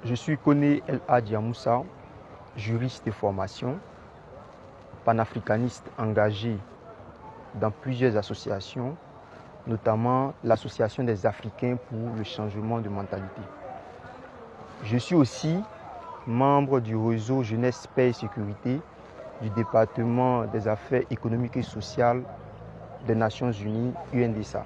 Je suis Koné El Hadji Amoussa, juriste de formation, panafricaniste engagé dans plusieurs associations, notamment l'Association des Africains pour le changement de mentalité. Je suis aussi membre du réseau Jeunesse, Paix et Sécurité du département des Affaires économiques et sociales des Nations Unies, UNDSA.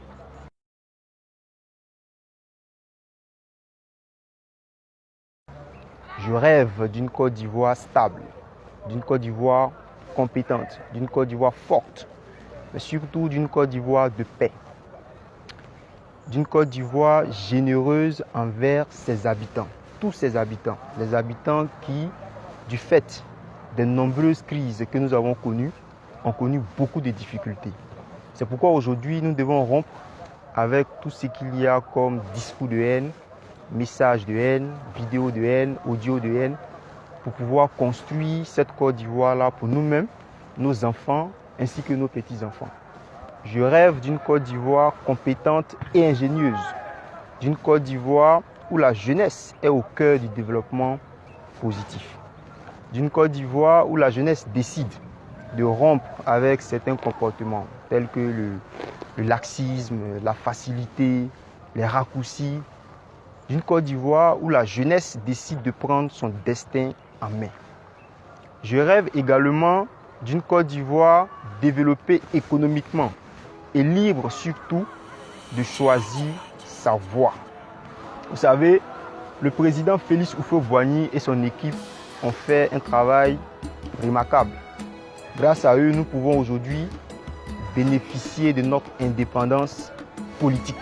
Je rêve d'une Côte d'Ivoire stable, d'une Côte d'Ivoire compétente, d'une Côte d'Ivoire forte, mais surtout d'une Côte d'Ivoire de paix. D'une Côte d'Ivoire généreuse envers ses habitants, tous ses habitants, les habitants qui, du fait des nombreuses crises que nous avons connues, ont connu beaucoup de difficultés. C'est pourquoi aujourd'hui nous devons rompre avec tout ce qu'il y a comme discours de haine, messages de haine, vidéos de haine, audio de haine, pour pouvoir construire cette Côte d'Ivoire-là pour nous-mêmes, nos enfants, ainsi que nos petits-enfants. Je rêve d'une Côte d'Ivoire compétente et ingénieuse, d'une Côte d'Ivoire où la jeunesse est au cœur du développement positif, d'une Côte d'Ivoire où la jeunesse décide de rompre avec certains comportements tels que le laxisme, la facilité, les raccourcis, d'une Côte d'Ivoire où la jeunesse décide de prendre son destin en main. Je rêve également d'une Côte d'Ivoire développée économiquement et libre surtout de choisir sa voie. Vous savez, le président Félix Houphouët-Boigny et son équipe ont fait un travail remarquable. Grâce à eux, nous pouvons aujourd'hui bénéficier de notre indépendance politique.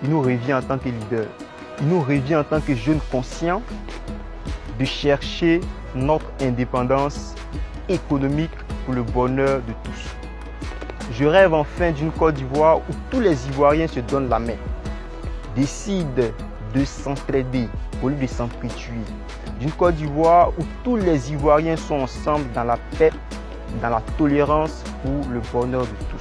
Il nous revient en tant que leader, il nous revient en tant que jeunes conscients de chercher notre indépendance économique pour le bonheur de tous. Je rêve enfin d'une Côte d'Ivoire où tous les Ivoiriens se donnent la main, décident de s'entraider au lieu de s'entretuer. D'une Côte d'Ivoire où tous les Ivoiriens sont ensemble dans la paix, dans la tolérance pour le bonheur de tous.